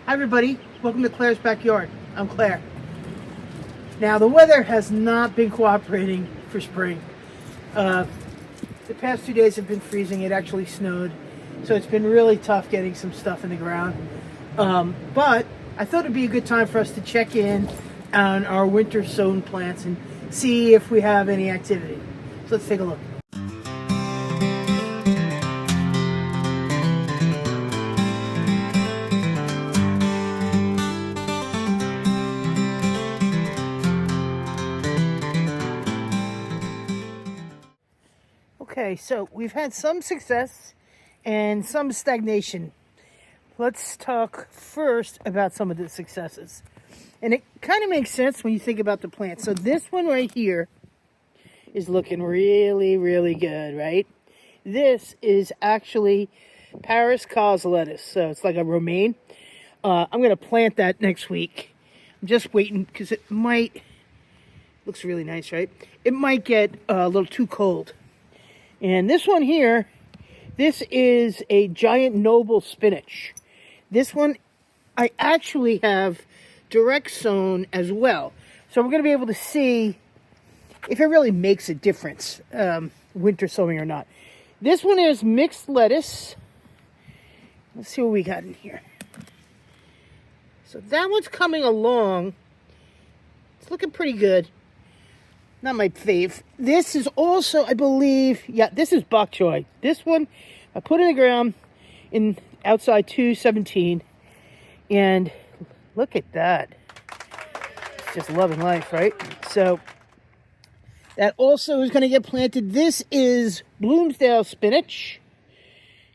Hi everybody, welcome to Claire's Backyard. I'm Claire. Now the weather has not been cooperating for spring. The past 2 days have been freezing. It actually snowed, so it's been really tough getting some stuff in the ground. But I thought it'd be a good time for us to check in on our winter sown plants and see if we have any activity. So let's take a look. Okay, so we've had some success and some stagnation. Let's talk first about some of the successes. And it kind of makes sense when you think about the plant. So this one right here is looking really, really good, right? This is actually Paris cause lettuce. So it's like a romaine. I'm going to plant that next week. I'm just waiting because it might, looks really nice, right? It might get a little too cold. And this one here, this is a giant noble spinach. This one I actually have direct sown as well. So we're going to be able to see if it really makes a difference, winter sowing or not. This one is mixed lettuce. Let's see what we got in here. So that one's coming along. It's looking pretty good. Not my fave. This is also, I believe, yeah, this is bok choy. This one I put in the ground in outside 217, and look at that. It's just loving life, right? So that also is going to get planted. This is Bloomsdale spinach,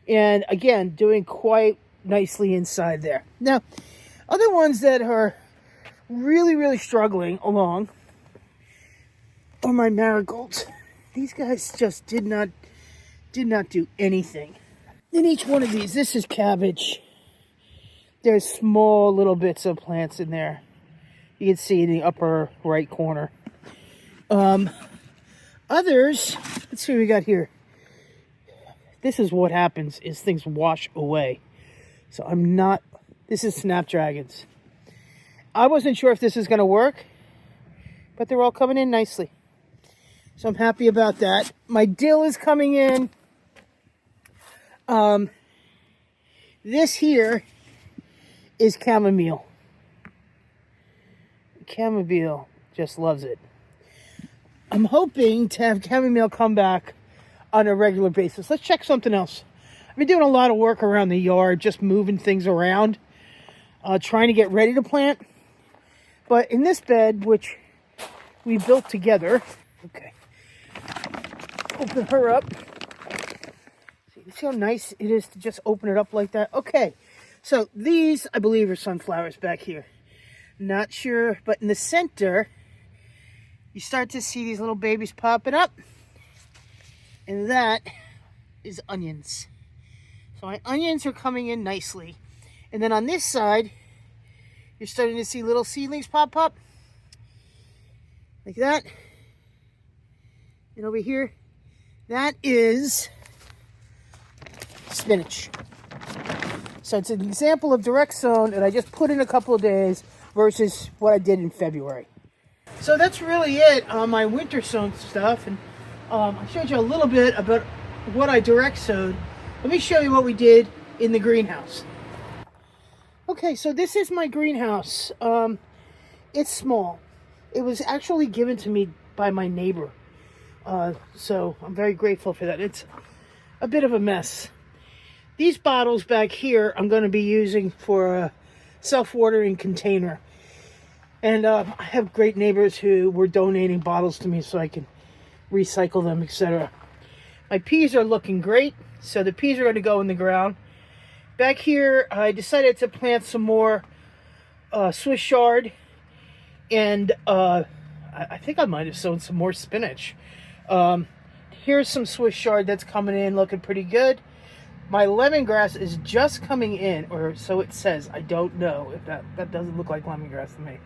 and again, doing quite nicely inside there. Now, other ones that are really, really struggling along are my marigolds. These guys just did not do anything. In each one of these, this is cabbage. There's small little bits of plants in there. You can see in the upper right corner. Others, let's see what we got here. This is what happens is things wash away. So this is snapdragons. I wasn't sure if this is going to work, but they're all coming in nicely. So I'm happy about that. My dill is coming in. This here is chamomile. Chamomile just loves it. I'm hoping to have chamomile come back on a regular basis. Let's check something else. I've been doing a lot of work around the yard, just moving things around, trying to get ready to plant. But in this bed, which we built together, okay, open her up. See how nice it is to just open it up like that? Okay, so these, I believe, are sunflowers back here. Not sure, but in the center, you start to see these little babies popping up. And that is onions. So my onions are coming in nicely. And then on this side, you're starting to see little seedlings pop up. Like that. And over here, that is spinach. So it's an example of direct sown that I just put in a couple of days versus what I did in February. So that's really it on my winter sown stuff. And I showed you a little bit about what I direct sowed. Let me show you what we did in the greenhouse. Okay, so this is my greenhouse. It's small. It was actually given to me by my neighbor. So I'm very grateful for that. It's a bit of a mess. These bottles back here I'm going to be using for a self-watering container. And I have great neighbors who were donating bottles to me so I can recycle them, etc. My peas are looking great, so the peas are going to go in the ground. Back here, I decided to plant some more Swiss chard, and I think I might have sown some more spinach. Here's some Swiss chard that's coming in, looking pretty good. My lemongrass is just coming in, or so it says. I don't know if that doesn't look like lemongrass to me.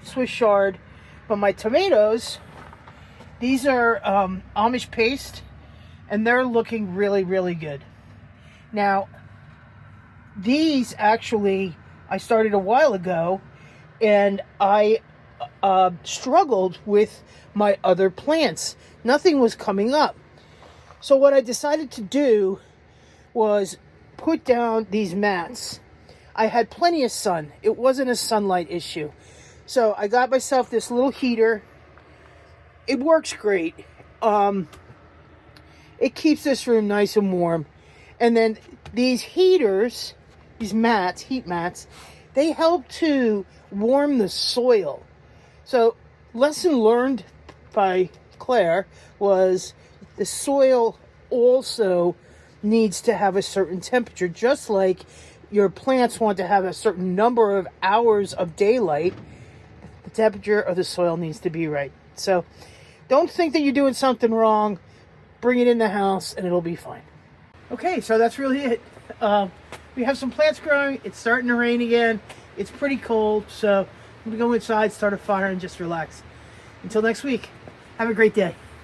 Swiss chard. But my tomatoes, these are Amish paste, and they're looking really, really good. Now, these actually I started a while ago, and I struggled with my other plants. Nothing was coming up. So what I decided to do was put down these mats. I had plenty of sun. It wasn't a sunlight issue. So I got myself this little heater. It works great. It keeps this room nice and warm. And then these heaters, these mats, heat mats, they help to warm the soil. So lesson learned by Claire was the soil also needs to have a certain temperature, just like your plants want to have a certain number of hours of daylight. The temperature of the soil needs to be right. So don't think that you're doing something wrong. Bring it in the house and it'll be fine. Okay, so that's really it. We have some plants growing. It's starting to rain again. It's pretty cold, so I'm going to go inside, start a fire, and just relax. Until next week, have a great day.